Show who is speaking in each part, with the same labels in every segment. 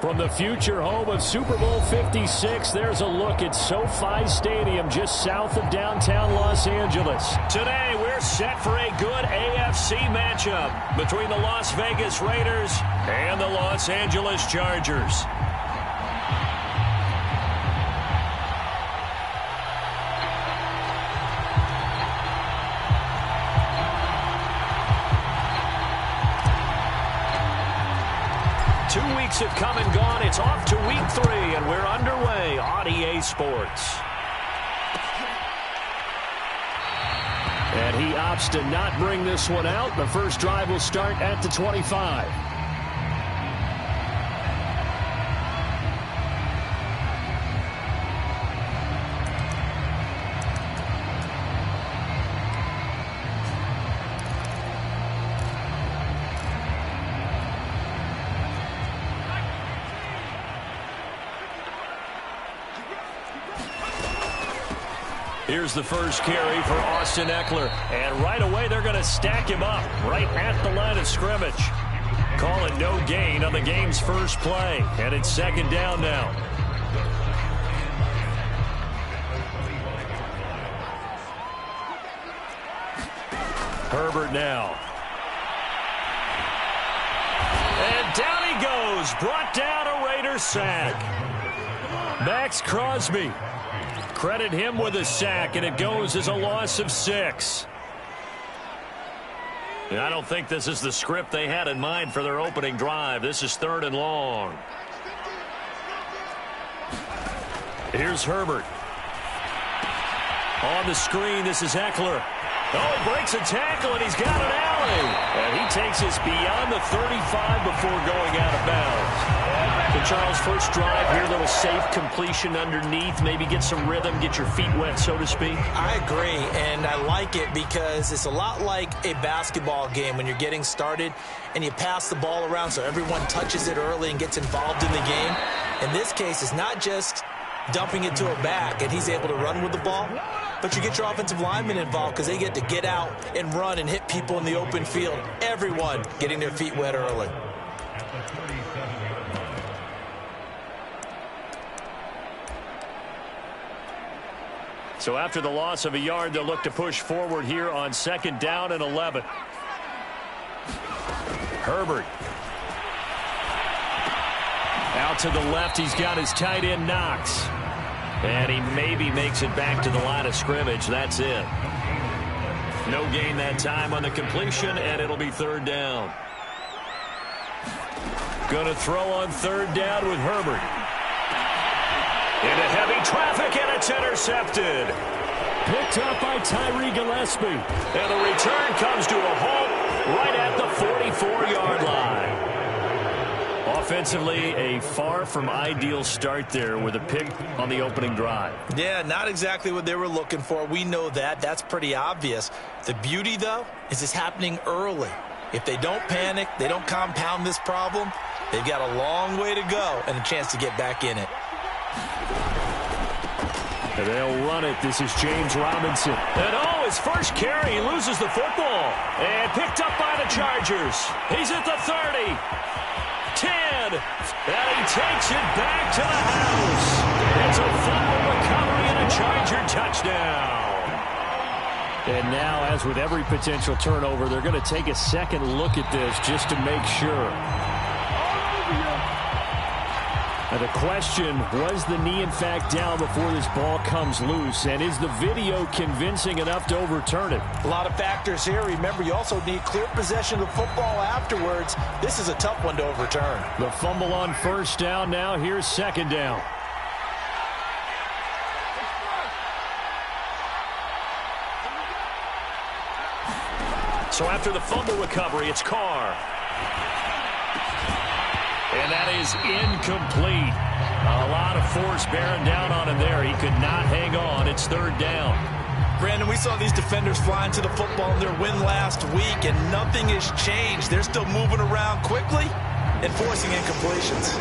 Speaker 1: From the future home of Super Bowl 56, there's a look at SoFi Stadium just south of downtown Los Angeles. Today, we're set for a good AFC matchup between the Las Vegas Raiders and the Los Angeles Chargers. Have come and gone. It's off to week 3, and we're underway on EA Sports. And he opts to not bring this one out. The first drive will start at the 25. Here's the first carry for Austin Ekeler. And right away, they're going to stack him up right at the line of scrimmage. Call it no gain on the game's first play. And it's second down now. Herbert now. And down he goes. Brought down a Raiders sack. Max Crosby. Credit him with a sack, and it goes as a loss of 6. And I don't think this is the script they had in mind for their opening drive. This is 3rd and long. Here's Herbert. On the screen, this is Ekeler. Oh, he breaks a tackle, and he's got an alley. And he takes us beyond the 35 before going out of bounds. So Charles, first drive here, little safe completion underneath, maybe get some rhythm, get your feet wet, so to speak.
Speaker 2: I agree, and I like it because it's a lot like a basketball game when you're getting started and you pass the ball around so everyone touches it early and gets involved in the game. In this case, it's not just dumping it to a back and he's able to run with the ball, but you get your offensive linemen involved because they get to get out and run and hit people in the open field. Everyone getting their feet wet early.
Speaker 1: So after the loss of a yard, they'll look to push forward here on 2nd down and 11. Herbert. Out to the left, he's got his tight end Knox. And he maybe makes it back to the line of scrimmage. That's it. No gain that time on the completion, and it'll be 3rd down. Gonna throw on 3rd down with Herbert. Into heavy traffic, and it's intercepted. Picked up by Tyree Gillespie. And the return comes to a halt right at the 44-yard line. Offensively, a far from ideal start there with a pick on the opening drive.
Speaker 2: Yeah, not exactly what they were looking for. We know that. That's pretty obvious. The beauty, though, is it's happening early. If they don't panic, they don't compound this problem, they've got a long way to go and a chance to get back in it.
Speaker 1: And they'll run it. This is James Robinson. And oh, his first carry, he loses the football. And picked up by the Chargers. He's at the 30. 10. And he takes it back to the house. It's a fumble recovery and a Charger touchdown. And now, as with every potential turnover, they're going to take a second look at this just to make sure. Now the question, was the knee in fact down before this ball comes loose? And is the video convincing enough to overturn it?
Speaker 2: A lot of factors here. Remember, you also need clear possession of the football afterwards. This is a tough one to overturn.
Speaker 1: The fumble on 1st down now. Here's 2nd down. So after the fumble recovery, it's Carr. And that is incomplete. A lot of force bearing down on him there. He could not hang on. It's 3rd down.
Speaker 2: Brandon, we saw these defenders flying to the football in their win last week, and nothing has changed. They're still moving around quickly and forcing incompletions.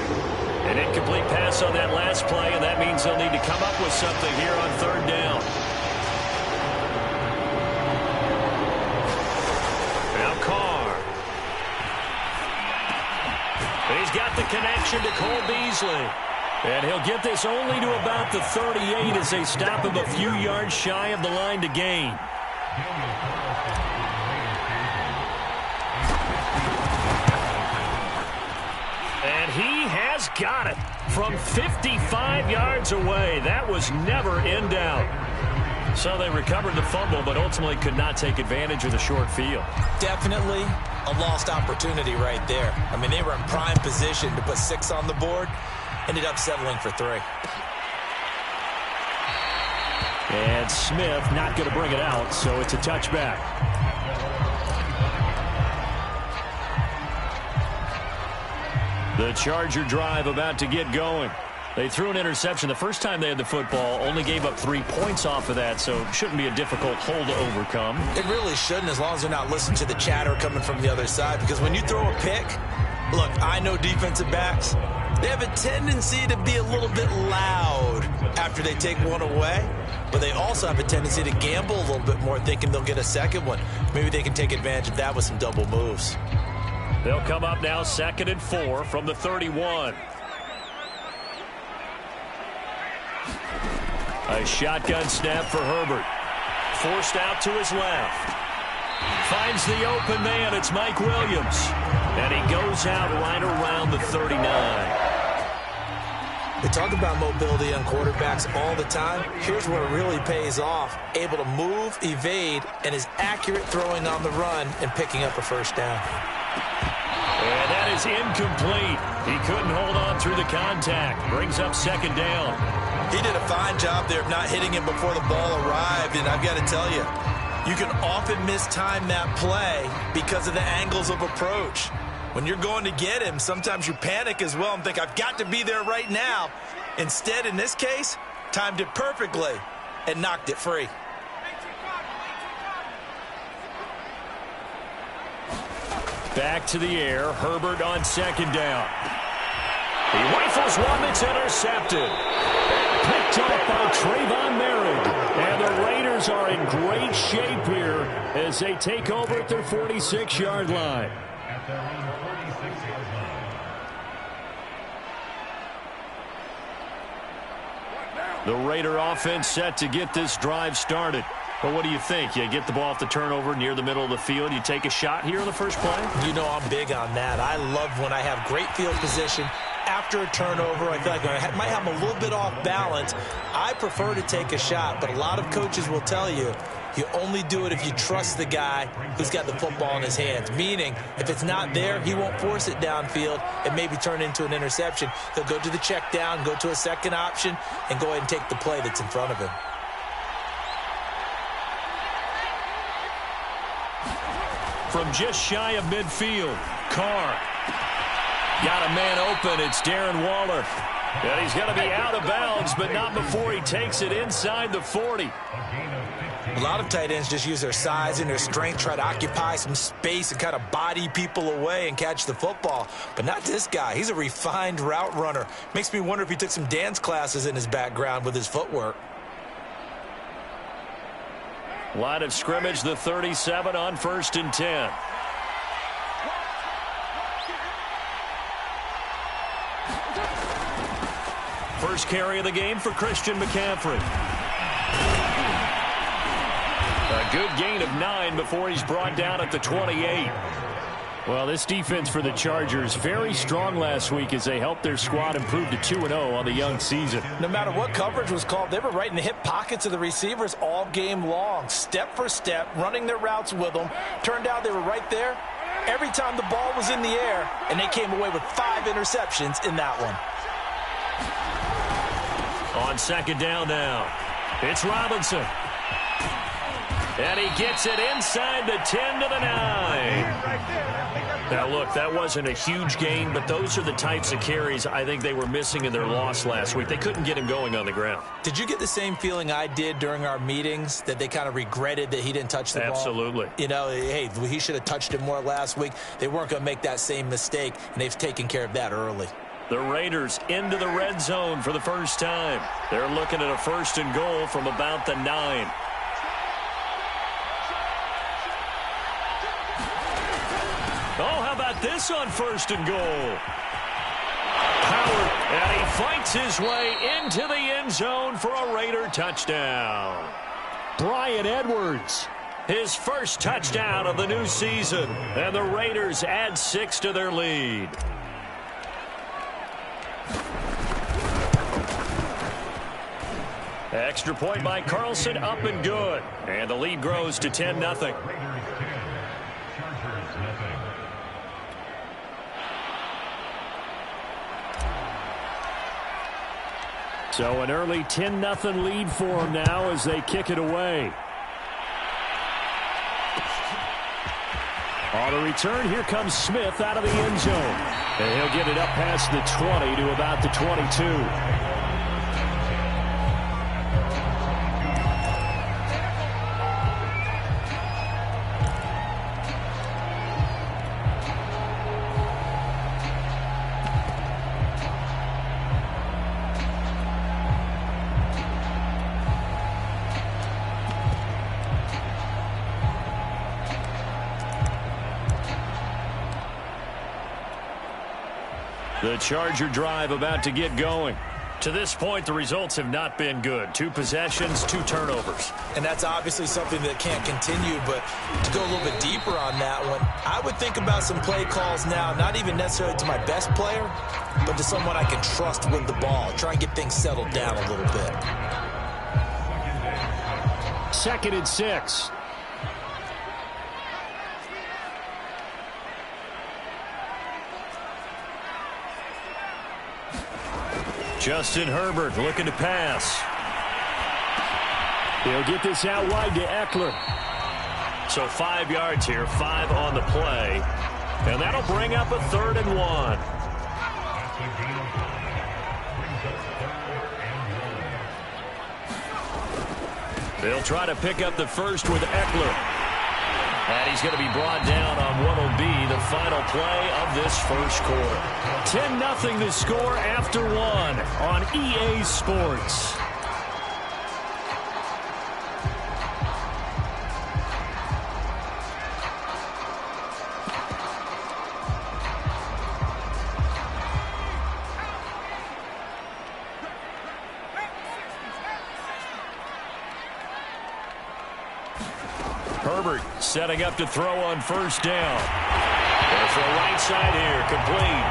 Speaker 1: An incomplete pass on that last play, and that means they'll need to come up with something here on 3rd down. Now Carr. he's got the connection to Cole Beasley. And he'll get this only to about the 38 as they stop him a few yards shy of the line to gain. And he has got it from 55 yards away. That was never in doubt. So they recovered the fumble, but ultimately could not take advantage of the short field. Definitely a lost opportunity right there. I mean, they were in prime position to put 6 on the board. Ended up settling for 3. And Smith not going to bring it out, so it's a touchback. The Charger drive about to get going. They threw an interception the first time they had the football, only gave up 3 points off of that, so it shouldn't be a difficult hole to overcome. It really shouldn't, as long as they're not listening to the chatter coming from the other side, because when you throw a pick, look, I know defensive backs, they have a tendency to be a little bit loud after they take one away, but they also have a tendency to gamble a little bit more, thinking they'll get a second one. Maybe they can take advantage of that with some double moves. They'll come up now 2nd and 4 from the 31. A shotgun snap for Herbert. Forced out to his left. Finds the open man. It's Mike Williams. And he goes out right around the 39. They talk about mobility on quarterbacks all the time. Here's where it really pays off. Able to move, evade, and is accurate throwing on the run and picking up a first down. And that is incomplete. He couldn't hold on through the contact. Brings up 2nd down. He did a fine job there of not hitting him before the ball arrived, and I've got to tell you, you can often mistime that play because of the angles of approach. When you're going to get him, sometimes you panic as well and think, I've got to be there right now. Instead, in this case, timed it perfectly and knocked it free. Back to the air. Herbert on 2nd down. He rifles one that's intercepted. Picked off by Trayvon Merritt. And the Raiders are in great shape here as they take over at their 46-yard line. The Raider offense set to get this drive started. But what do you think? You get the ball off the turnover near the middle of the field. You take a shot here on the first play? You know I'm big on that. I love when I have great field position. After a turnover, I feel like I might have a little bit off balance. I prefer to take a shot, but a lot of coaches will tell you, you only do it if you trust the guy who's got the football in his hands. Meaning, if it's not there, he won't force it downfield and maybe turn into an interception. He'll go to the check down, go to a second option, and go ahead and take the play that's in front of him. From just shy of midfield, Carr. Got a man open. It's Darren Waller. And he's going to be out of bounds, but not before he takes it inside the 40. A lot of tight ends just use their size and their strength, try to occupy some space and kind of body people away and catch the football. But not this guy. He's a refined route runner. Makes me wonder if he took some dance classes in his background with his footwork. Line of scrimmage, the 37 on 1st and 10. First carry of the game for Christian McCaffrey. A good gain of 9 before he's brought down at the 28. Well, this defense for the Chargers, very strong last week as they helped their squad improve to 2-0 on the young season. No matter what coverage was called, they were right in the hip pockets of the receivers all game long. Step for step, running their routes with them. Turned out they were right there every time the ball was in the air, and they came away with 5 interceptions in that one. On 2nd down now, it's Robinson. And he gets it inside the 10 to the 9. Now, look, that wasn't a huge gain, but those are the types of carries I think they were missing in their loss last week. They couldn't get him going on the ground. Did you get the same feeling I did during our meetings, that they kind of regretted that he didn't touch the ball? Absolutely. You know, hey, he should have touched it more last week. They weren't going to make that same mistake, and they've taken care of that early. The Raiders into the red zone for the first time. They're looking at a 1st and goal from about the 9. Oh, how about this on 1st and goal? Howard, and he fights his way into the end zone for a Raider touchdown. Bryan Edwards, his first touchdown of the new season, and the Raiders add 6 to their lead. Extra point by Carlson, up and good. And the lead grows to 10-0. So an early 10-0 lead for them now as they kick it away. On the return, here comes Smith out of the end zone. And he'll get it up past the 20 to about the 22. The Charger drive about to get going. To this point, the results have not been good. 2 possessions, 2 turnovers.
Speaker 2: And that's obviously something that can't continue, but to go a little bit deeper on that one, I would think about some play calls now, not even necessarily to my best player, but to someone I can trust with the ball. Try and get things settled down a little bit.
Speaker 1: 2nd and 6. Justin Herbert looking to pass. He'll get this out wide to Eckler. So 5 yards here, 5 on the play. And that'll bring up a 3rd and 1. They'll try to pick up the first with Eckler. And he's going to be brought down on what will be the final play of this first quarter. 10-0 the score after 1 on EA Sports. Herbert setting up to throw on first down. There's the right side here, complete.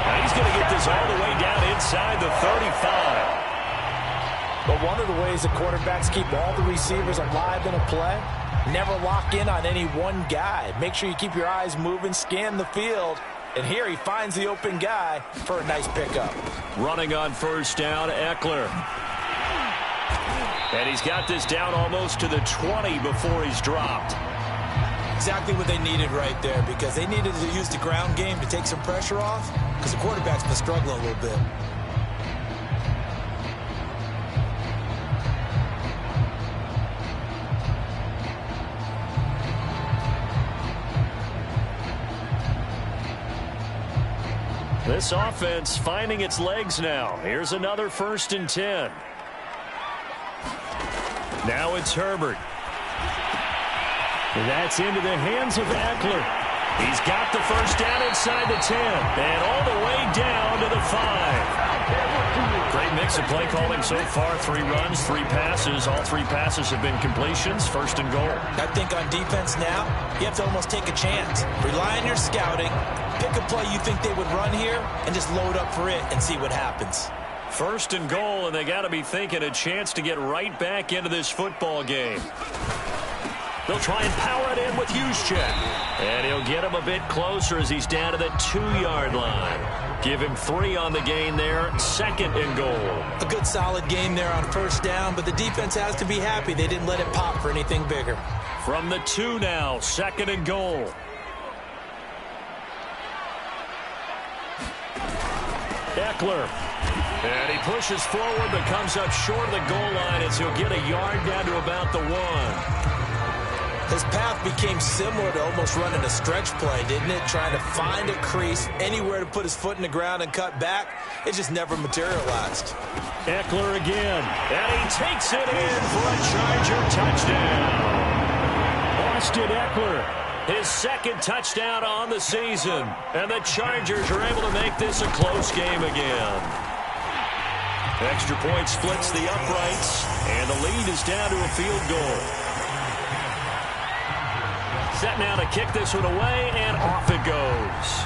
Speaker 1: Now he's going to get this all the way down inside the 35.
Speaker 2: But one of the ways that quarterbacks keep all the receivers alive in a play, never lock in on any one guy. Make sure you keep your eyes moving, scan the field. And here he finds the open guy for a nice pickup.
Speaker 1: Running on first down, Eckler. And he's got this down almost to the 20 before he's dropped.
Speaker 2: Exactly what they needed right there, because they needed to use the ground game to take some pressure off, because the quarterback's been struggling a little bit.
Speaker 1: This offense finding its legs now. Here's another 1st and 10. Now it's Herbert. And that's into the hands of Eckler. He's got the first down inside the 10. And all the way down to the 5. Great mix of play calling so far. 3 runs, 3 passes. All 3 passes have been completions. 1st and goal.
Speaker 2: I think on defense now, you have to almost take a chance. Rely on your scouting. Pick a play you think they would run here and just load up for it and see what happens.
Speaker 1: 1st and goal, and they got to be thinking a chance to get right back into this football game. They'll try and power it in with Juszczyk. And he'll get him a bit closer as he's down to the 2-yard line. Give him 3 on the gain there. 2nd and goal.
Speaker 2: A good solid game there on first down, but the defense has to be happy they didn't let it pop for anything bigger.
Speaker 1: From the 2 now, 2nd and goal. Eckler. And he pushes forward but comes up short of the goal line as he'll get a yard down to about the 1.
Speaker 2: His path became similar to almost running a stretch play, didn't it? Trying to find a crease, anywhere to put his foot in the ground and cut back. It just never materialized.
Speaker 1: Eckler again. And he takes it in for a Charger touchdown. Austin Eckler his second touchdown on the season. And the Chargers are able to make this a close game again. Extra point splits the uprights, and the lead is down to a field goal. Set now to kick this one away, and off it goes.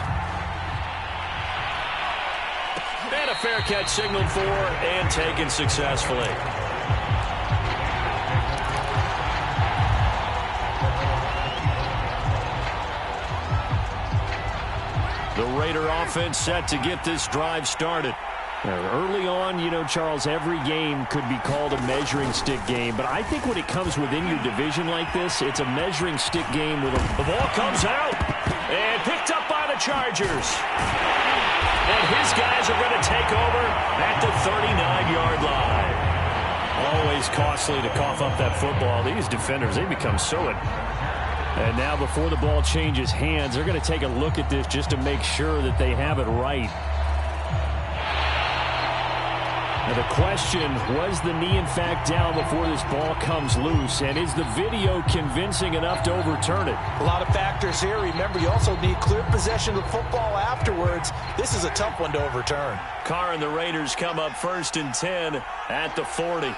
Speaker 1: And a fair catch signaled for and taken successfully. The Raider offense set to get this drive started. Early on, you know, Charles, every game could be called a measuring stick game. But I think when it comes within your division like this, it's a measuring stick game. The ball comes out and picked up by the Chargers. And his guys are going to take over at the 39-yard line. Always costly to cough up that football. These defenders, they become so... And now before the ball changes hands, they're going to take a look at this just to make sure that they have it right. Now the question, was the knee in fact down before this ball comes loose? And is the video convincing enough to overturn it?
Speaker 2: A lot of factors here. Remember, you also need clear possession of the football afterwards. This is a tough one to overturn.
Speaker 1: Carr and the Raiders come up 1st and 10 at the 40.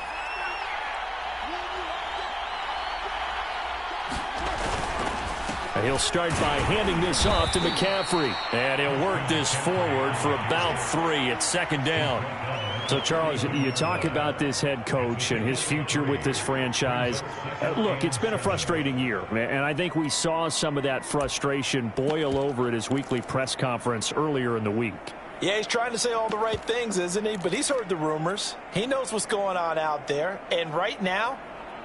Speaker 1: He'll start by handing this off to McCaffrey. And he'll work this forward for about 3 at 2nd down. So, Charles, you talk about this head coach and his future with this franchise. Look, it's been a frustrating year, and I think we saw some of that frustration boil over at his weekly press conference earlier in the week.
Speaker 2: Yeah, he's trying to say all the right things, isn't he? But he's heard the rumors. He knows what's going on out there. And right now,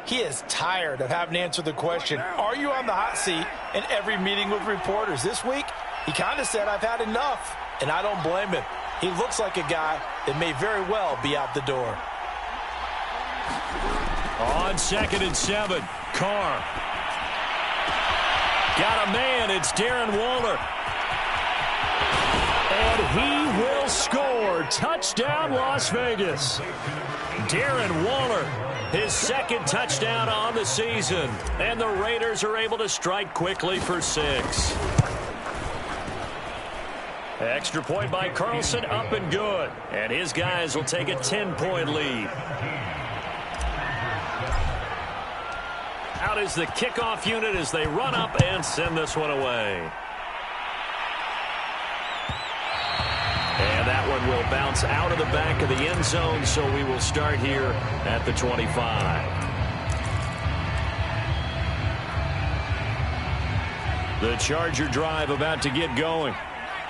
Speaker 2: he is tired of having to answer the question, are you on the hot seat, in every meeting with reporters. This week, he kind of said, I've had enough, and I don't blame him. He looks like a guy that may very well be out the door.
Speaker 1: On 2nd and 7, Carr. Got a man, it's Darren Waller. And he will score. Touchdown, Las Vegas. Darren Waller, his 2nd touchdown on the season. And the Raiders are able to strike quickly for 6. Extra point by Carlson, up and good. And his guys will take a 10-point lead. Out is the kickoff unit as they run up and send this one away. And that one will bounce out of the back of the end zone, so we will start here at the 25. The Charger drive about to get going.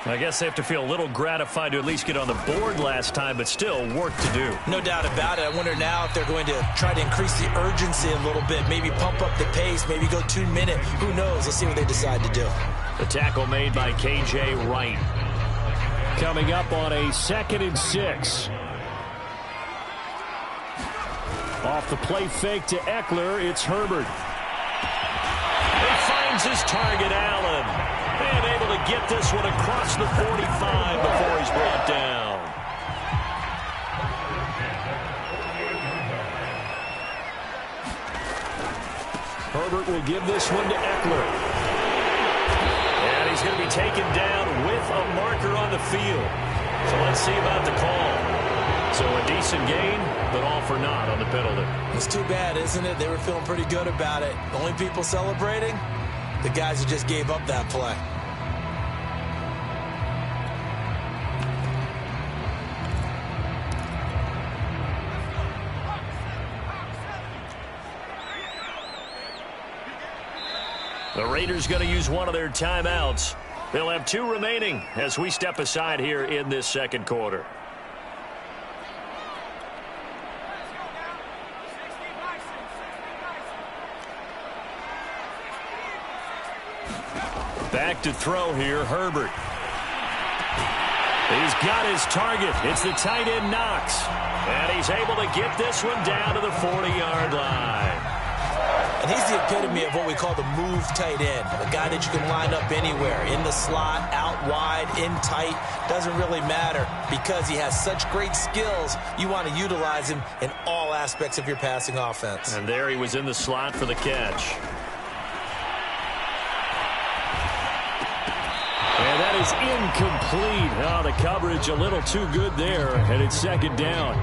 Speaker 1: I guess they have to feel a little gratified to at least get on the board last time, but still work to do.
Speaker 2: No doubt about it. I wonder now if they're going to try to increase the urgency a little bit, maybe pump up the pace, maybe go 2 minute. Who knows? Let's see what they decide to do.
Speaker 1: The tackle made by K.J. Wright. Coming up on a 2nd and 6. Off the play fake to Eckler, it's Herbert. He finds his target, Allen. And able to get this one across the 45 before he's brought down. Herbert will give this one to Eckler. And he's going to be taken down with a marker on the field. So let's see about the call. So a decent gain, but all for naught on the penalty.
Speaker 2: It's too bad, isn't it? They were feeling pretty good about it. The only people celebrating, the guys who just gave up that play.
Speaker 1: The Raiders going to use one of their timeouts. They'll have 2 remaining as we step aside here in this 2nd quarter. Back to throw here, Herbert. He's got his target. It's the tight end Knox. And he's able to get this one down to the 40-yard line.
Speaker 2: And he's the epitome of what we call the move tight end. A guy that you can line up anywhere. In the slot, out wide, in tight. Doesn't really matter because he has such great skills. You want to utilize him in all aspects of your passing offense.
Speaker 1: And there he was in the slot for the catch. And that is incomplete. Oh, the coverage a little too good there, and it's second down.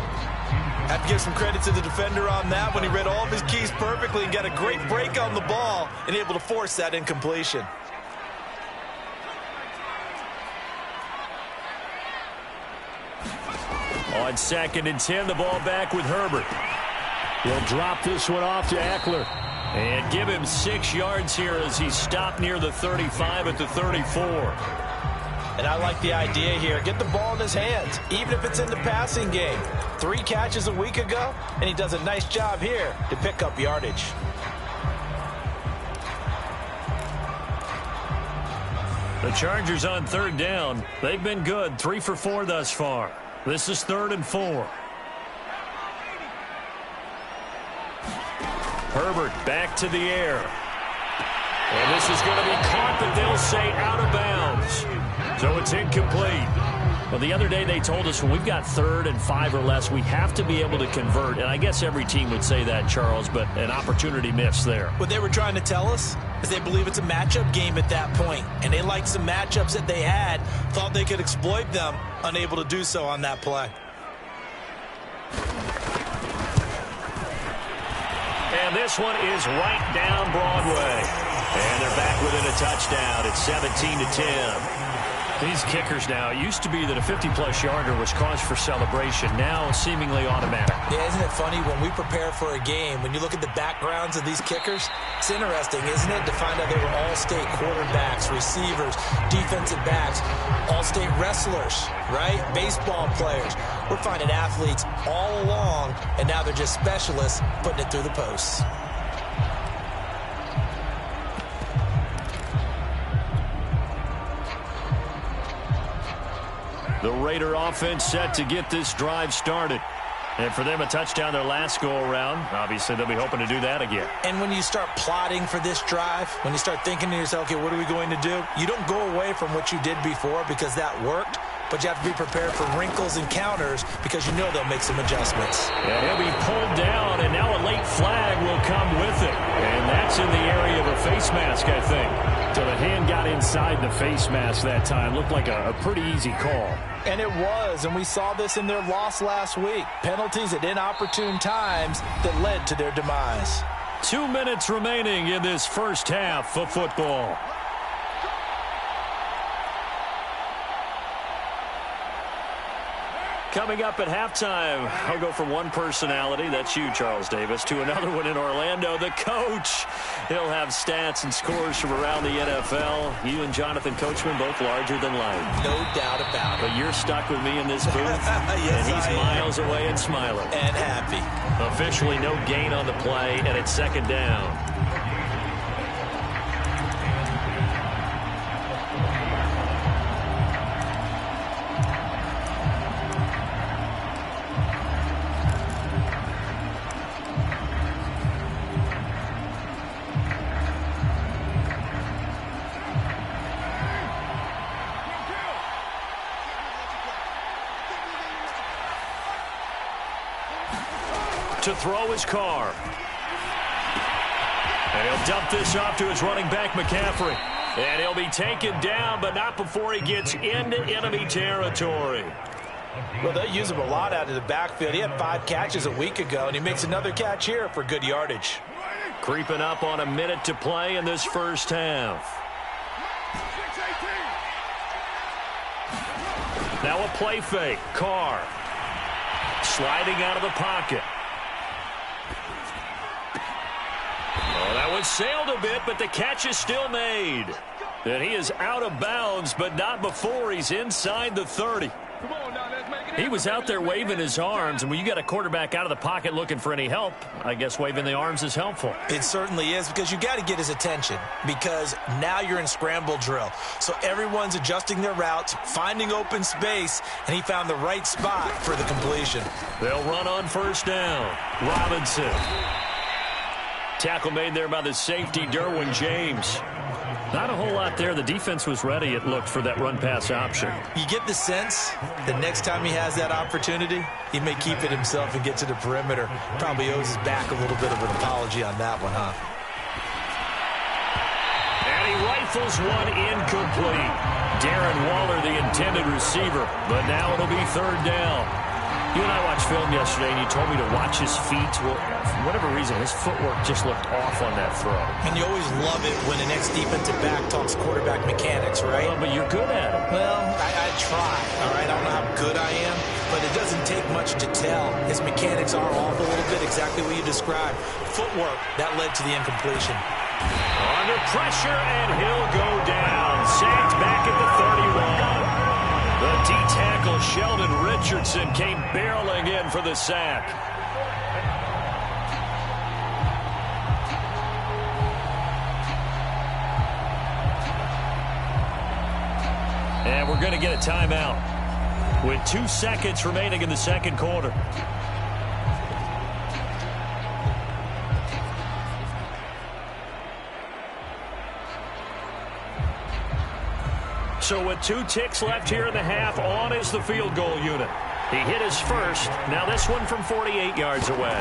Speaker 2: Have to give some credit to the defender on that when he read all of his keys perfectly and got a great break on the ball and able to force that incompletion.
Speaker 1: On 2nd and 10, the ball back with Herbert. He'll drop this one off to Eckler. And give him 6 yards here as he's stopped near the 35 at the 34.
Speaker 2: And I like the idea here. Get the ball in his hands, even if it's in the passing game. 3 catches a week ago, and he does a nice job here to pick up yardage.
Speaker 1: The Chargers on 3rd down. They've been good, 3 for 4 thus far. This is 3rd and 4. Herbert back to the air. And this is going to be caught, but they'll say out of bounds. So it's incomplete. Well, the other day they told us when we've got 3rd and 5 or less, we have to be able to convert. And I guess every team would say that, Charles, but an opportunity missed there.
Speaker 2: What they were trying to tell us is they believe it's a matchup game at that point. And they liked some matchups that they had, thought they could exploit them, unable to do so on that play.
Speaker 1: And this one is right down Broadway. And they're back within a touchdown. It's 17-10. These kickers now, it used to be that a 50-plus yarder was cause for celebration. Now seemingly automatic.
Speaker 2: Yeah, isn't it funny when we prepare for a game, when you look at the backgrounds of these kickers, it's interesting, isn't it, to find out they were all-state quarterbacks, receivers, defensive backs, all-state wrestlers, right? Baseball players. We're finding athletes all along, and now they're just specialists putting it through the posts.
Speaker 1: The Raider offense set to get this drive started. And for them, a touchdown their last go-around. Obviously, they'll be hoping to do that again.
Speaker 2: And when you start plotting for this drive, when you start thinking to yourself, okay, what are we going to do? You don't go away from what you did before because that worked, but you have to be prepared for wrinkles and counters because you know they'll make some adjustments.
Speaker 1: And he'll be pulled down, and now a late flag will come with it. And that's in the area of a face mask, I think. So the hand got inside the face mask that time. Looked like a pretty easy call.
Speaker 2: And it was, and we saw this in their loss last week. Penalties at inopportune times that led to their demise.
Speaker 1: 2 minutes remaining in this first half of football. Coming up at halftime, I'll go from one personality, that's you, Charles Davis, to another one in Orlando, the coach. He'll have stats and scores from around the NFL. You and Jonathan Coachman, both larger than life.
Speaker 2: No doubt about it.
Speaker 1: But you're stuck with me in this booth,
Speaker 2: yes,
Speaker 1: and he's miles away and smiling.
Speaker 2: And happy.
Speaker 1: Officially no gain on the play, and it's 2nd down. To throw his car. And he'll dump this off to his running back, McCaffrey. And he'll be taken down, but not before he gets into enemy territory.
Speaker 2: Well, they use him a lot out of the backfield. He had 5 catches a week ago, and he makes another catch here for good yardage.
Speaker 1: Creeping up on a minute to play in this first half. Now a play fake. Carr sliding out of the pocket. Oh, that one sailed a bit, but the catch is still made. And he is out of bounds, but not before he's inside the 30. He was out there waving his arms, and when you got a quarterback out of the pocket looking for any help, I guess waving the arms is helpful.
Speaker 2: It certainly is, because you got to get his attention, because now you're in scramble drill. So everyone's adjusting their routes, finding open space, and he found the right spot for the completion.
Speaker 1: They'll run on first down. Robinson. Tackle made there by the safety, Derwin James. Not a whole lot there. The defense was ready, it looked, for that run-pass option.
Speaker 2: You get the sense that next time he has that opportunity, he may keep it himself and get to the perimeter. Probably owes his back a little bit of an apology on that one, huh?
Speaker 1: And he rifles one incomplete. Darren Waller, the intended receiver, but now it'll be third down. You and I watched film yesterday, and you told me to watch his feet. Well, for whatever reason, his footwork just looked off on that throw.
Speaker 2: And you always love it when the next defensive back talks quarterback mechanics, right?
Speaker 1: Well, but you're good at it.
Speaker 2: Well, I try, all right? I don't know how good I am, but it doesn't take much to tell. His mechanics are off a little bit, exactly what you described. Footwork, that led to the incompletion.
Speaker 1: Under pressure, and he'll go down. Sacked back at the 31. The D-tackle, Sheldon Richardson, came barreling in for the sack. And we're going to get a timeout with 2 seconds remaining in the second quarter. So with 2 ticks left here in the half, on is the field goal unit. He hit his first. Now this one from 48 yards away.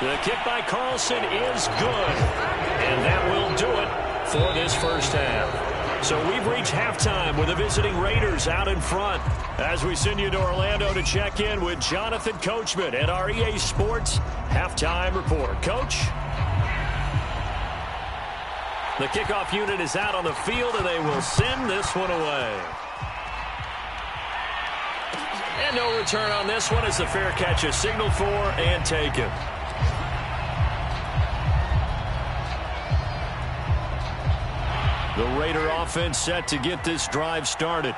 Speaker 1: The kick by Carlson is good. And that will do it for this first half. So we've reached halftime with the visiting Raiders out in front. As we send you to Orlando to check in with Jonathan Coachman at our EA Sports Halftime Report. Coach? The kickoff unit is out on the field, and they will send this one away. And no return on this one as the fair catch is signaled for and taken. The Raider offense set to get this drive started.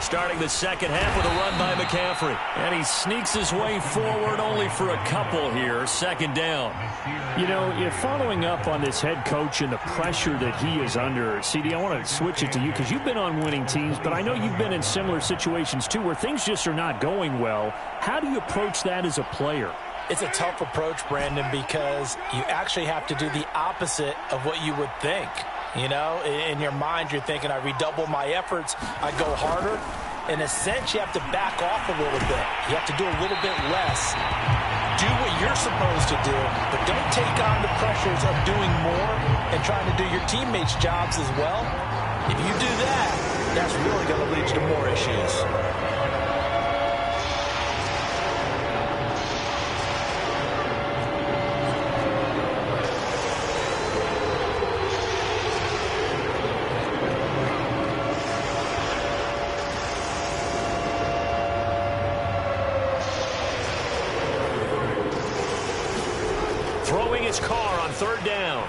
Speaker 1: Starting the second half with a run by McCaffrey. And he sneaks his way forward only for a couple here. Second down.
Speaker 3: You know, if following up on this head coach and the pressure that he is under, CD, I want to switch it to you because you've been on winning teams, but I know you've been in similar situations too where things just are not going well. How do you approach that as a player?
Speaker 2: It's a tough approach, Brandon, because you actually have to do the opposite of what you would think. You know, in your mind, you're thinking, I redouble my efforts, I go harder. In a sense, you have to back off a little bit. You have to do a little bit less. Do what you're supposed to do, but don't take on the pressures of doing more and trying to do your teammates' jobs as well. If you do that, that's really going to lead you to more issues.
Speaker 1: Carr on third down.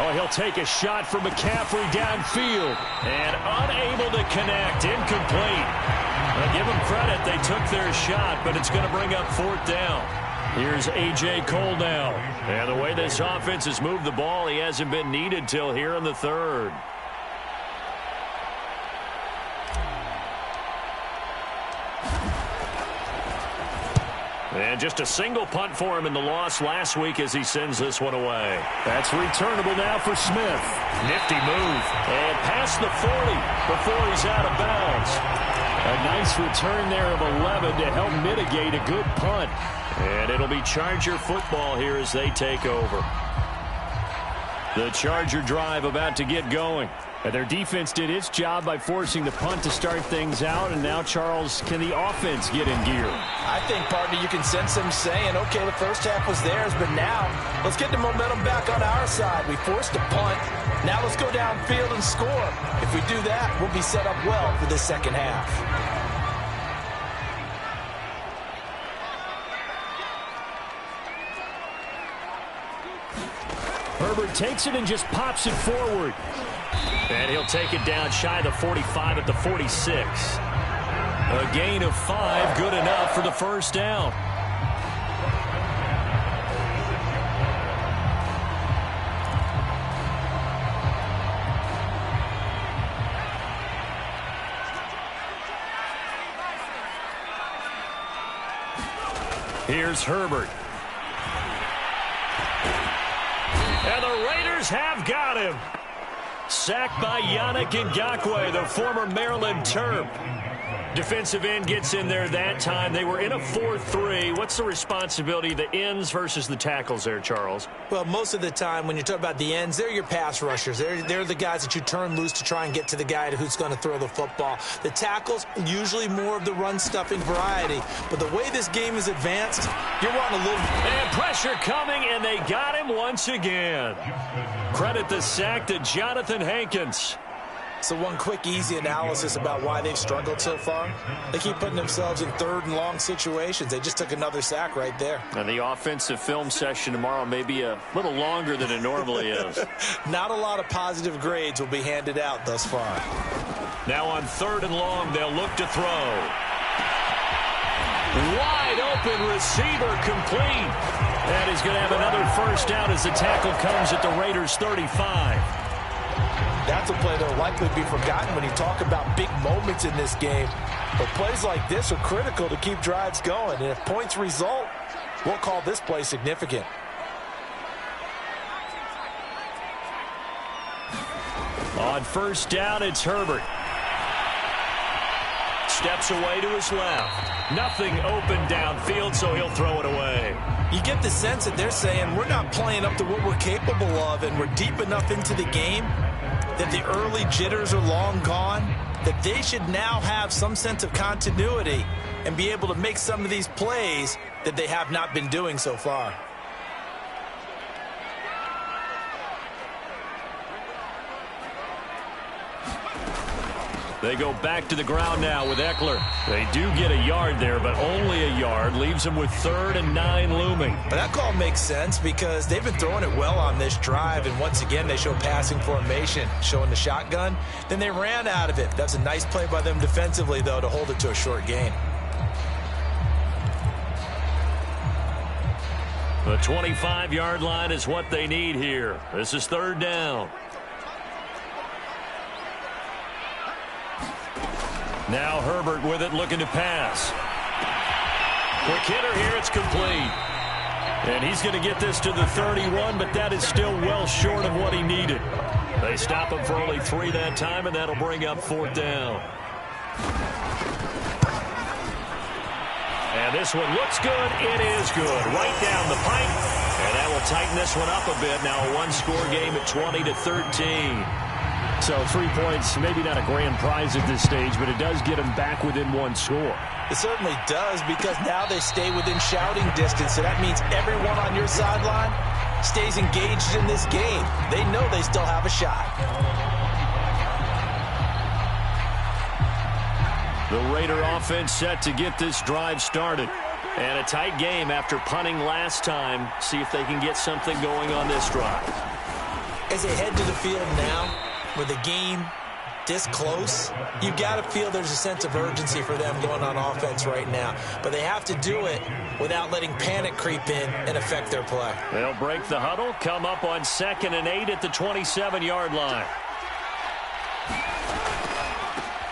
Speaker 1: Oh, he'll take a shot from McCaffrey downfield. And unable to connect. Incomplete. Now, give them credit. They took their shot, but it's going to bring up fourth down. Here's A.J. Cole now. And the way this offense has moved the ball, he hasn't been needed till here in the third. And just a single punt for him in the loss last week as he sends this one away.
Speaker 3: That's returnable now for Smith.
Speaker 1: Nifty move. And past the 40 before he's out of bounds.
Speaker 3: A nice return there of 11 to help mitigate a good punt.
Speaker 1: And it'll be Charger football here as they take over. The Charger drive about to get going.
Speaker 3: And their defense did its job by forcing the punt to start things out. And now, Charles, can the offense get in gear?
Speaker 2: I think, partner, you can sense them saying, okay, the first half was theirs, but now let's get the momentum back on our side. We forced a punt. Now let's go downfield and score. If we do that, we'll be set up well for the second half.
Speaker 3: Herbert takes it and just pops it forward.
Speaker 1: And he'll take it down shy of the 45 at the 46. A gain of 5, good enough for the first down. Here's Herbert. And the Raiders have got him. Sacked by Yannick Ngakoue, the former Maryland Terp. Defensive end gets in there that time. They were in a 4-3. What's the responsibility of the ends versus the tackles there, Charles?
Speaker 2: Well, most of the time when you talk about the ends, they're your pass rushers. They're the guys that you turn loose to try and get to the guy who's going to throw the football. The tackles, usually more of the run-stuffing variety. But the way this game is advanced, you're wanting a little...
Speaker 1: And pressure coming, and they got him once again. Credit the sack to Jonathan Hankins.
Speaker 2: So one quick, easy analysis about why they've struggled so far. They keep putting themselves in third and long situations. They just took another sack right there.
Speaker 1: And the offensive film session tomorrow may be a little longer than it normally is.
Speaker 2: Not a lot of positive grades will be handed out thus far.
Speaker 1: Now on 3rd and long, they'll look to throw. Wide open receiver complete. And he's going to have another first down as the tackle comes at the Raiders' 35.
Speaker 2: That's a play that will likely be forgotten when you talk about big moments in this game. But plays like this are critical to keep drives going. And if points result, we'll call this play significant.
Speaker 1: On first down, it's Herbert. Steps away to his left. Nothing open downfield, so he'll throw it away.
Speaker 2: You get the sense that they're saying we're not playing up to what we're capable of, and we're deep enough into the game that the early jitters are long gone, that they should now have some sense of continuity and be able to make some of these plays that they have not been doing so far.
Speaker 1: They go back to the ground now with Eckler. They do get a yard there, but only a yard. Leaves them with 3rd and 9 looming.
Speaker 2: But that call makes sense because they've been throwing it well on this drive, and once again they show passing formation, showing the shotgun. Then they ran out of it. That's a nice play by them defensively, though, to hold it to a short gain.
Speaker 1: The 25-yard line is what they need here. This is 3rd down. Now Herbert with it, looking to pass. Quick hitter here, it's complete. And he's going to get this to the 31, but that is still well short of what he needed. They stop him for only 3 that time, and that'll bring up 4th down. And this one looks good. It is good. Right down the pipe. And that will tighten this one up a bit. Now a one-score game at 20-13.
Speaker 3: So 3 points, maybe not a grand prize at this stage, but it does get them back within 1 score.
Speaker 2: It certainly does, because now they stay within shouting distance. So that means everyone on your sideline stays engaged in this game. They know they still have a shot.
Speaker 1: The Raider offense set to get this drive started. And a tight game after punting last time. See if they can get something going on this drive.
Speaker 2: As they head to the field now, with a game this close, you got to feel there's a sense of urgency for them going on offense right now. But they have to do it without letting panic creep in and affect their play.
Speaker 1: They'll break the huddle, come up on 2nd and 8 at the 27-yard line.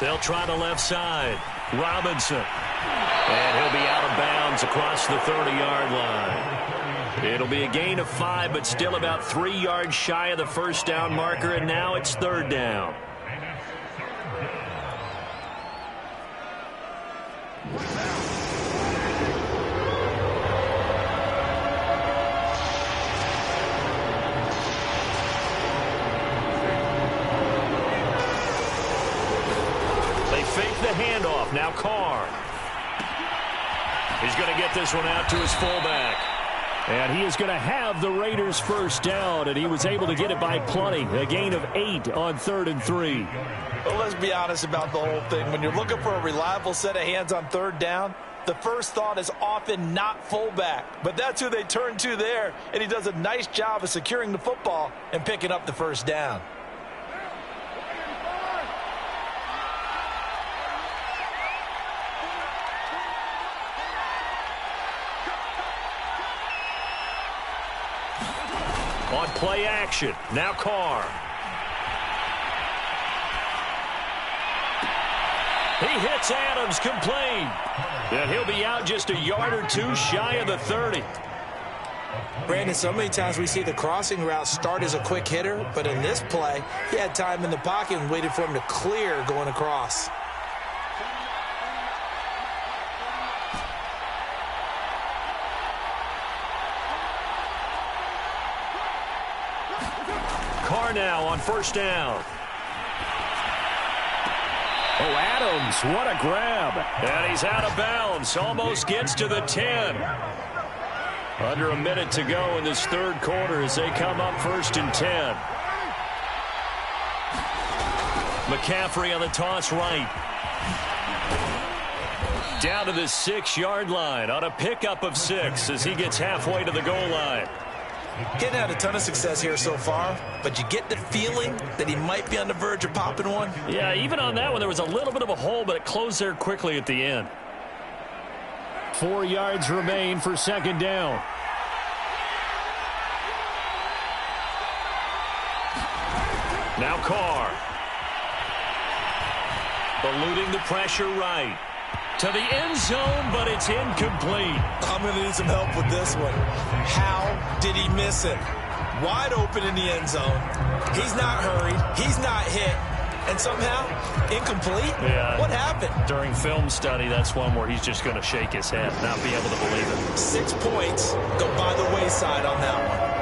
Speaker 1: They'll try the left side. Robinson. And he'll be out of bounds across the 30-yard line. It'll be a gain of 5, but still about 3 yards shy of the first down marker, and now it's 3rd down. They fake the handoff. Now Carr. He's going to get this one out to his fullback.
Speaker 3: And he is going to have the Raiders' first down, and he was able to get it by plenty. A gain of 8 on 3rd and 3.
Speaker 2: Well, let's be honest about the whole thing. When you're looking for a reliable set of hands on 3rd down, the first thought is often not fullback. But that's who they turn to there, and he does a nice job of securing the football and picking up the first down.
Speaker 1: On play action, now Carr. He hits Adams, complete. And he'll be out just a yard or 2 shy of the 30.
Speaker 2: Brandon, so many times we see the crossing route start as a quick hitter, but in this play, he had time in the pocket and waited for him to clear going across.
Speaker 1: Carr now on first down.
Speaker 3: Oh, Adams, what a grab.
Speaker 1: And he's out of bounds. Almost gets to the 10. Under a minute to go in this third quarter as they come up first and 10. McCaffrey on the toss right. Down to the 6-yard line on a pickup of 6 as he gets halfway to the goal line.
Speaker 2: Getting had a ton of success here so far, but you get the feeling that he might be on the verge of popping one.
Speaker 1: Yeah, even on that one, there was a little bit of a hole, but it closed there quickly at the end.
Speaker 3: 4 yards remain for second down.
Speaker 1: Now Carr. Eluding the pressure right. To the end zone, but it's incomplete.
Speaker 2: I'm going to need some help with this one. How did he miss it? Wide open in the end zone. He's not hurried. He's not hit. And somehow, incomplete?
Speaker 1: Yeah.
Speaker 2: What happened?
Speaker 1: During film study, that's one where he's just going to shake his head, not be able to believe it.
Speaker 2: 6 points go by the wayside on that one.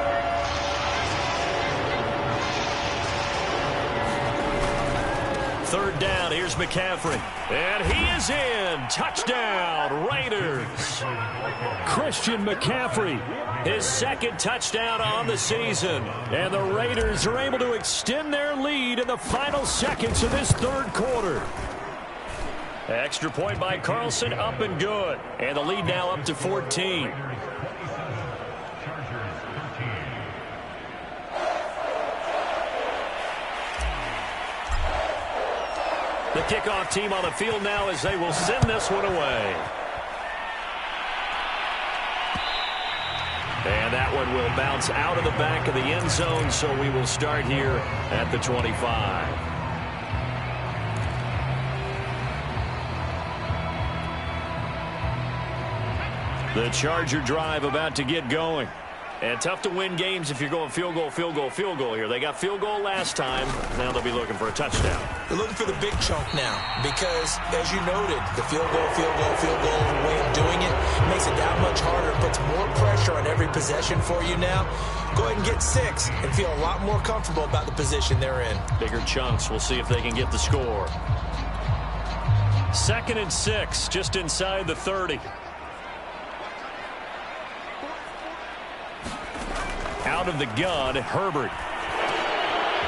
Speaker 1: Third down, here's McCaffrey. And he is in. Touchdown, Raiders.
Speaker 3: Christian McCaffrey.
Speaker 1: His second touchdown on the season.
Speaker 3: And the Raiders are able to extend their lead in the final seconds of this third quarter.
Speaker 1: Extra point by Carlson, up and good. And the lead now up to 14. The kickoff team on the field now as they will send this one away. And that one will bounce out of the back of the end zone, so we will start here at the 25. The Charger drive about to get going. And tough to win games if you're going field goal, field goal, field goal here. They got field goal last time. Now they'll be looking for a touchdown.
Speaker 2: They're looking for the big chunk now because, as you noted, the field goal, field goal, field goal way of doing it makes it that much harder. It puts more pressure on every possession for you now. Go ahead and get 6 and feel a lot more comfortable about the position they're in.
Speaker 1: Bigger chunks. We'll see if they can get the score. 2nd and 6, just inside the 30. Out of the gun, Herbert.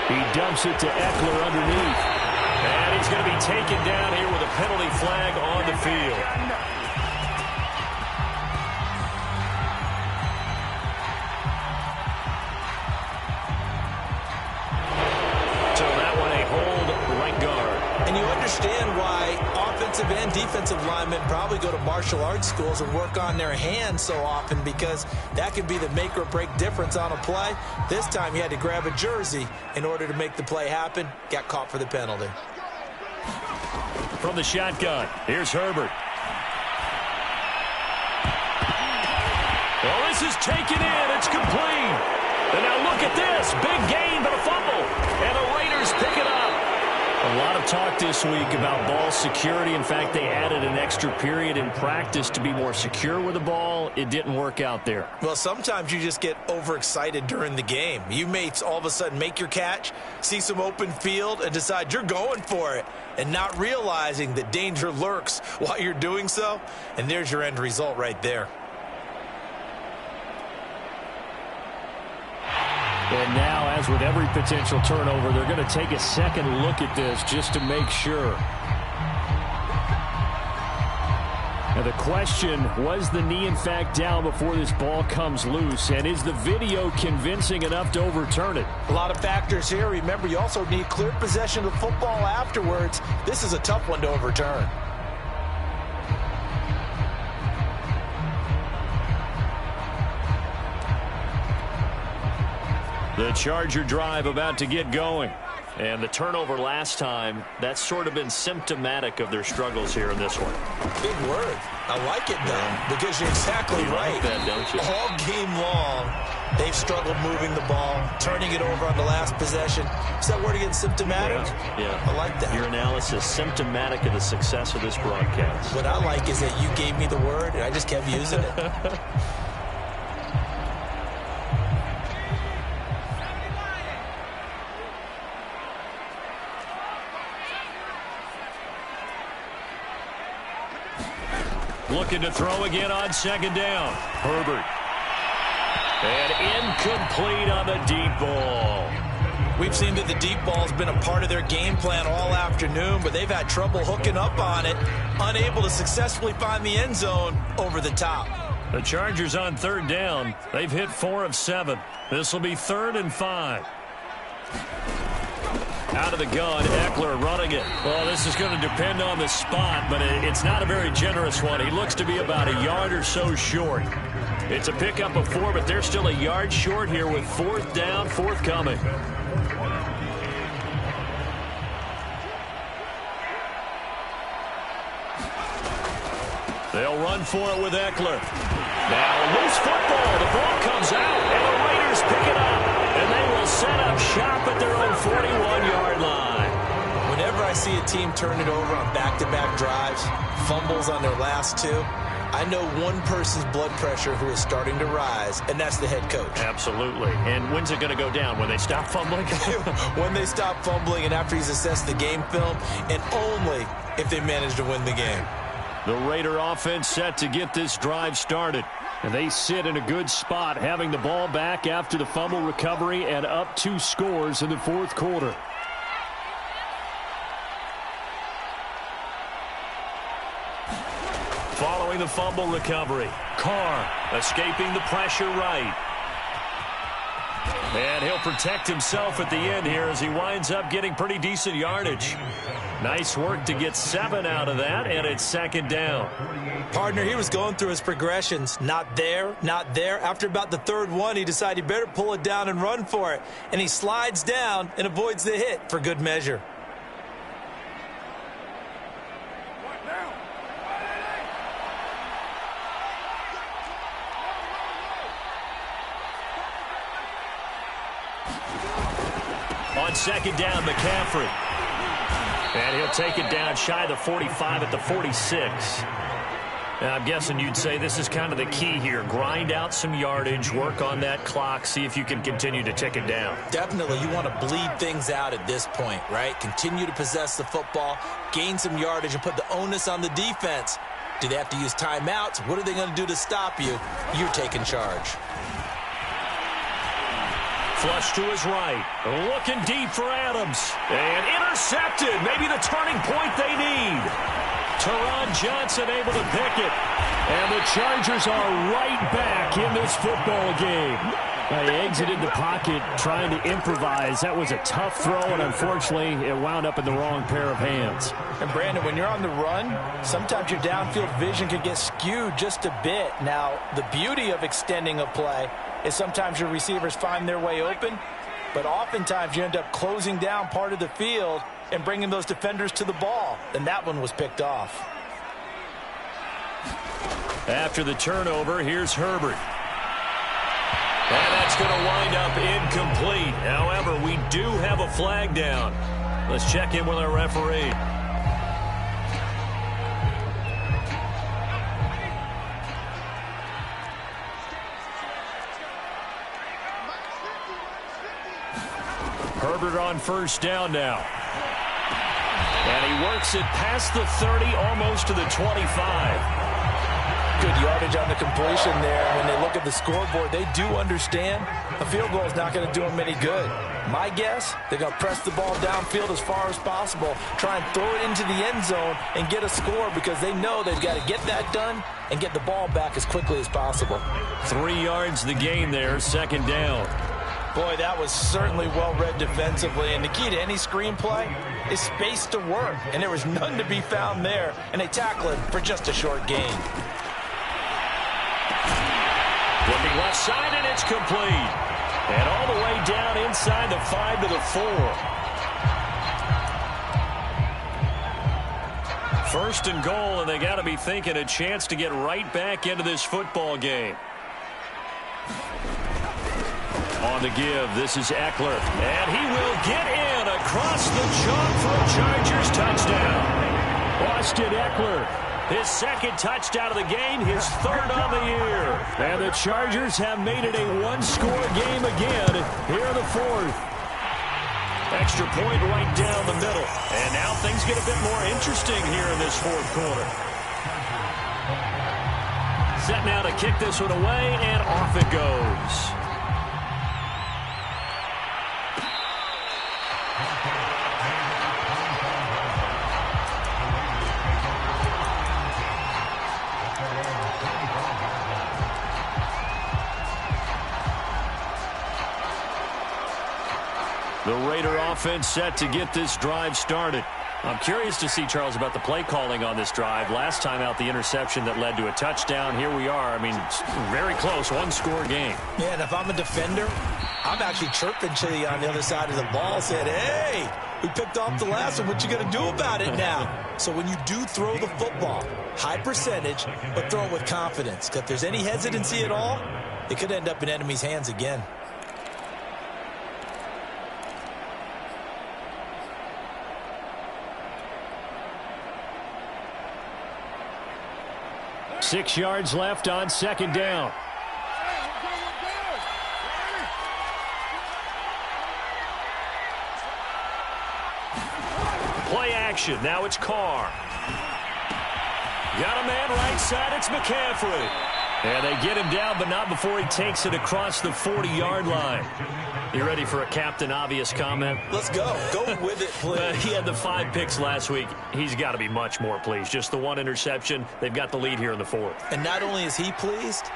Speaker 3: He dumps it to Eckler underneath.
Speaker 1: And he's going to be taken down here with a penalty flag on the field. So that one a hold right guard.
Speaker 2: And you understand why offensive and defensive linemen probably go to martial arts schools and work on their hands so often, because that could be the make or break difference on a play. This time he had to grab a jersey in order to make the play happen. Got caught for the penalty.
Speaker 1: From the shotgun, here's Herbert. Well, this is taken in. It's complete. And now look at this. Big gain, but a fumble. And the Raiders pick it up. A lot of talk this week about ball security. In fact, they added an extra period in practice to be more secure with the ball. It didn't work out there.
Speaker 2: Well, sometimes you just get overexcited during the game. You may all of a sudden make your catch, see some open field, and decide you're going for it, and not realizing that danger lurks while you're doing so. And there's your end result right there.
Speaker 3: And now, as with every potential turnover, they're going to take a second look at this just to make sure. And the question, was the knee in fact down before this ball comes loose? And is the video convincing enough to overturn it?
Speaker 2: A lot of factors here. Remember, you also need clear possession of the football afterwards. This is a tough one to overturn.
Speaker 1: The Charger drive about to get going. And the turnover last time, that's sort of been symptomatic of their struggles here in this one.
Speaker 2: Big word. I like it, though, because you're exactly right.
Speaker 1: Like that, don't you?
Speaker 2: All game long, they've struggled moving the ball, turning it over on the last possession. Is that word again, symptomatic?
Speaker 1: Yeah.
Speaker 2: I like that.
Speaker 1: Your analysis, symptomatic of the success of this broadcast.
Speaker 2: What I like is that you gave me the word, and I just kept using it.
Speaker 1: Looking to throw again on second down. Herbert. And incomplete on the deep ball.
Speaker 2: We've seen that the deep ball's been a part of their game plan all afternoon, but they've had trouble hooking up on it, unable to successfully find the end zone over the top.
Speaker 1: The Chargers on third down. They've hit 4 of 7. This will be 3rd and 5. Out of the gun, Eckler running it. Well, this is going to depend on the spot, but it's not a very generous one. He looks to be about a yard or so short. It's a pickup of 4, but they're still a yard short here with 4th down, forthcoming. They'll run for it with Eckler. Now, loose football. The ball comes out, and the Raiders pick it up. And they will set up shop at their own 41-yard line.
Speaker 2: Whenever I see a team turn it over on back-to-back drives, fumbles on their last 2, I know one person's blood pressure who is starting to rise, and that's the head coach.
Speaker 1: Absolutely. And when's it going to go down? When they stop fumbling?
Speaker 2: When they stop fumbling and after he's assessed the game film, and only if they manage to win the game.
Speaker 1: The Raider offense set to get this drive started.
Speaker 3: And they sit in a good spot, having the ball back after the fumble recovery and up 2 scores in the 4th quarter.
Speaker 1: Following the fumble recovery, Carr escaping the pressure right. And he'll protect himself at the end here as he winds up getting pretty decent yardage. Nice work to get 7 out of that, and it's 2nd down.
Speaker 2: Partner, he was going through his progressions. Not there, not there. After about the 3rd one, he decided he better pull it down and run for it. And he slides down and avoids the hit for good measure.
Speaker 1: On 2nd down, McCaffrey. And he'll take it down shy of the 45 at the 46. Now, I'm guessing you'd say this is kind of the key here. Grind out some yardage, work on that clock, see if you can continue to tick it down.
Speaker 2: Definitely, you want to bleed things out at this point, right? Continue to possess the football, gain some yardage, and put the onus on the defense. Do they have to use timeouts? What are they going to do to stop you? You're taking charge.
Speaker 1: Flush to his right. Looking deep for Adams. And intercepted. Maybe the turning point they need. Teron Johnson able to pick it.
Speaker 3: And the Chargers are right back in this football game. They exited the pocket trying to improvise. That was a tough throw, and unfortunately, it wound up in the wrong pair of hands.
Speaker 2: And, Brandon, when you're on the run, sometimes your downfield vision can get skewed just a bit. Now, the beauty of extending a play is sometimes your receivers find their way open, but oftentimes you end up closing down part of the field and bringing those defenders to the ball, and that one was picked off.
Speaker 1: After the turnover, here's Herbert. And that's going to wind up incomplete. However, we do have a flag down. Let's check in with our referee. Herbert on 1st down now. And he works it past the 30, almost to the 25.
Speaker 2: Good yardage on the completion there. When they look at the scoreboard, they do understand a field goal is not going to do them any good. My guess, they're going to press the ball downfield as far as possible, try and throw it into the end zone and get a score because they know they've got to get that done and get the ball back as quickly as possible.
Speaker 1: 3 yards the gain there, 2nd down.
Speaker 2: Boy, that was certainly well-read defensively, and the key to any screenplay is space to work, and there was none to be found there, and they tackle it for just a short gain.
Speaker 1: Looking left side, and it's complete. And all the way down inside the 5 to the 4. 1st and goal, and they got to be thinking a chance to get right back into this football game. On the give, this is Eckler. And he will get in across the chalk for a Chargers touchdown. Austin Eckler. His 2nd touchdown of the game, his 3rd on the year. And the Chargers have made it a 1-score game again here in the 4th. Extra point right down the middle. And now things get a bit more interesting here in this 4th quarter. Set now to kick this one away, and off it goes. The Raider offense set to get this drive started. I'm curious to see, Charles, about the play calling on this drive. Last time out, the interception that led to a touchdown. Here we are. I mean, it's very close, one-score game.
Speaker 2: Yeah, and if I'm a defender, I'm actually chirping to you on the other side of the ball, saying, hey, we picked off the last one. What you going to do about it now? So when you do throw the football, high percentage, but throw it with confidence. Because if there's any hesitancy at all, it could end up in enemy's hands again.
Speaker 3: Six yards left on second down.
Speaker 1: Play action. Now it's Carr. Got a man right side. It's McCaffrey. And they get him down, but not before he takes it across the 40-yard line. You ready for a Captain Obvious comment?
Speaker 2: Let's go. Go with it, please.
Speaker 1: He had the 5 picks last week. He's got to be much more pleased. Just the 1 interception. They've got the lead here in the 4th.
Speaker 2: And not only is he pleased,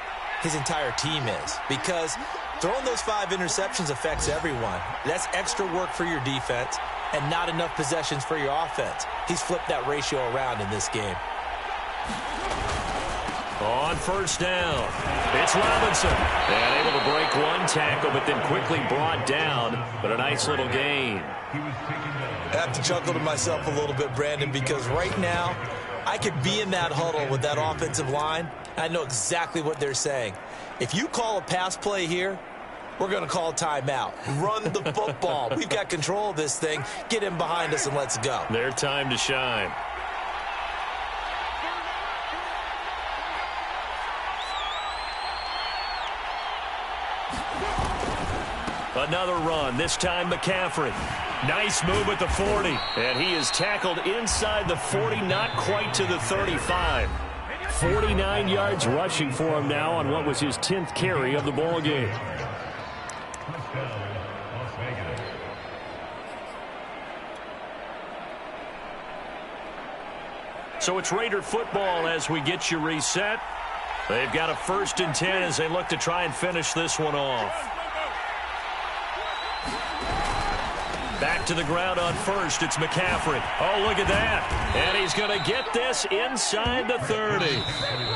Speaker 2: his entire team is. Because throwing those 5 interceptions affects everyone. That's extra work for your defense and not enough possessions for your offense. He's flipped that ratio around in this game.
Speaker 1: On first down, it's Robinson. And able to break one tackle, but then quickly brought down. But a nice little gain.
Speaker 2: I have to chuckle to myself a little bit, Brandon, because right now I could be in that huddle with that offensive line. I know exactly what they're saying. If you call a pass play here, we're going to call timeout. Run the football. We've got control of this thing. Get in behind us and let's go.
Speaker 1: Their time to shine. Another run, this time McCaffrey. Nice move at the 40. And he is tackled inside the 40, not quite to the 35.
Speaker 3: 49 yards rushing for him now on what was his 10th carry of the ball game.
Speaker 1: So it's Raider football as we get you reset. They've got a 1st and 10 as they look to try and finish this one off. Back to the ground on first. It's McCaffrey. Oh, look at that. And he's going to get this inside the 30.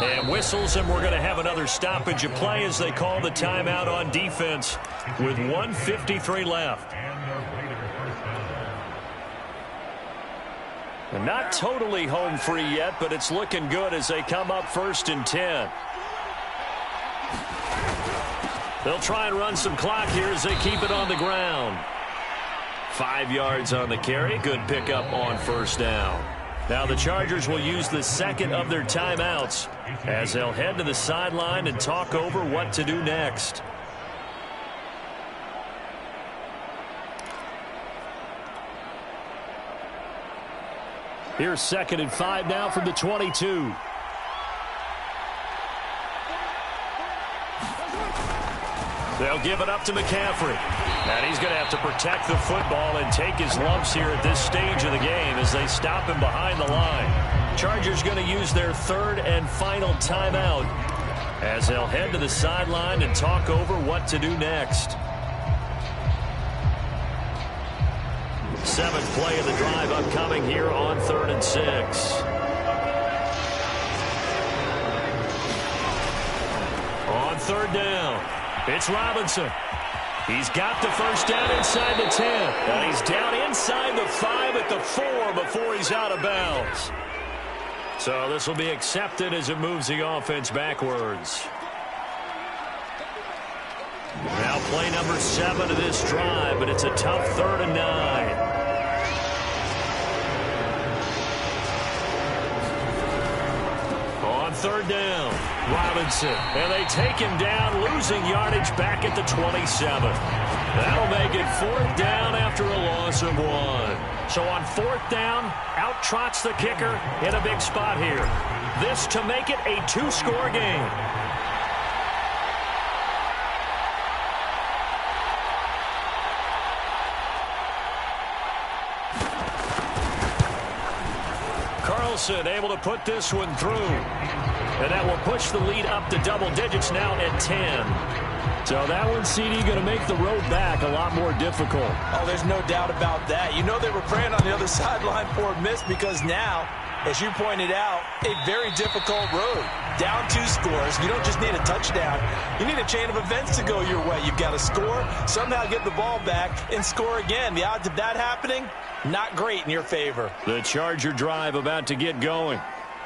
Speaker 1: And whistles, and we're going to have another stoppage of play as they call the timeout on defense with 1:53 left. And not totally home free yet, but it's looking good as they come up 1st and 10. They'll try and run some clock here as they keep it on the ground. 5 yards on the carry. Good pickup on first down. Now the Chargers will use the 2nd of their timeouts as they'll head to the sideline and talk over what to do next.
Speaker 3: Here's 2nd and 5 now from the 22.
Speaker 1: They'll give it up to McCaffrey. And he's going to have to protect the football and take his lumps here at this stage of the game as they stop him behind the line. Chargers going to use their 3rd and final timeout as they'll head to the sideline and talk over what to do next. 7th play of the drive upcoming here on 3rd and 6. On 3rd down, it's Robinson. He's got the first down inside the 10. And he's down inside the 5 at the 4 before he's out of bounds. So this will be accepted as it moves the offense backwards. Now play number 7 of this drive, but it's a tough 3rd and 9. On 3rd down, Robinson. And they take him down, losing yardage back at the 27. That'll make it 4th down after a loss of 1. So on 4th down, out trots the kicker in a big spot here. This to make it a 2-score game. Carlson able to put this one through. And that will push the lead up to double digits now at 10.
Speaker 3: So that one, CD, going to make the road back a lot more difficult.
Speaker 2: Oh, there's no doubt about that. You know they were praying on the other sideline for a miss because now, as you pointed out, a very difficult road. Down 2 scores. You don't just need a touchdown. You need a chain of events to go your way. You've got to score, somehow get the ball back, and score again. The odds of that happening, not great in your favor.
Speaker 1: The Charger drive about to get going.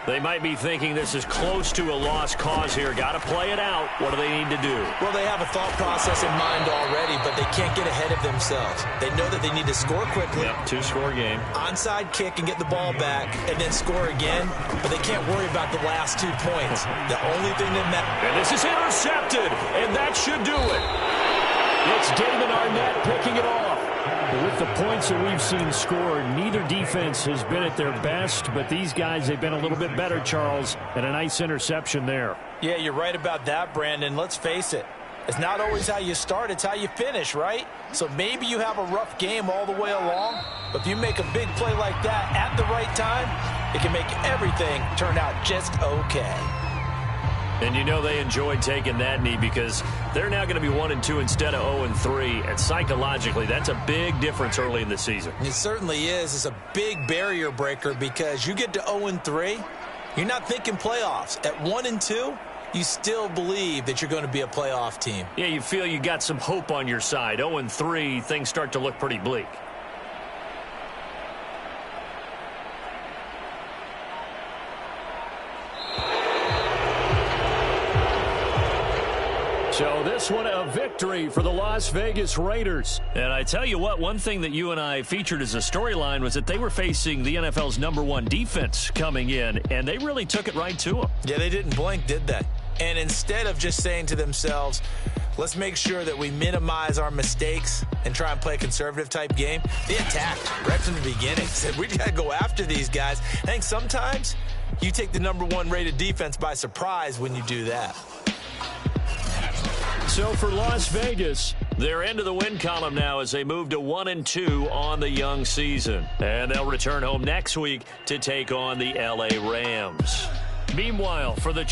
Speaker 1: They might be thinking this is close to a lost cause here. Got to play it out. What do they need to do?
Speaker 2: Well, they have a thought process in mind already, but they can't get ahead of themselves. They know that they need to score quickly.
Speaker 1: Yep, 2-score game.
Speaker 2: Onside kick and get the ball back and then score again, but they can't worry about the last 2 points. The only thing that matters.
Speaker 1: And this is intercepted, and that should do it.
Speaker 3: It's Damon Arnette picking it off. With the points that we've seen scored, neither defense has been at their best, but these guys, they've been a little bit better, Charles, and a nice interception there.
Speaker 2: Yeah, you're right about that, Brandon. Let's face it. It's not always how you start, it's how you finish, right? So maybe you have a rough game all the way along, but if you make a big play like that at the right time, it can make everything turn out just okay.
Speaker 1: And you know they enjoyed taking that knee because they're now going to be 1-2 instead of 0-3. And psychologically, that's a big difference early in the season.
Speaker 2: It certainly is. It's a big barrier breaker because you get to 0-3, you're not thinking playoffs. At 1-2, you still believe that you're going to be a playoff team.
Speaker 1: Yeah, you feel you got some hope on your side. 0-3, things start to look pretty bleak.
Speaker 3: So this one, a victory for the Las Vegas Raiders.
Speaker 1: And I tell you what, one thing that you and I featured as a storyline was that they were facing the NFL's #1 defense coming in, and they really took it right to them.
Speaker 2: Yeah, they didn't blink, did they? And instead of just saying to themselves, let's make sure that we minimize our mistakes and try and play a conservative type game, they attacked right from the beginning. Said, we got to go after these guys. I think sometimes you take the #1 rated defense by surprise when you do that.
Speaker 3: So for Las Vegas,
Speaker 1: they're into the win column now as they move to 1-2 on the young season. And they'll return home next week to take on the LA Rams.
Speaker 3: meanwhile, for the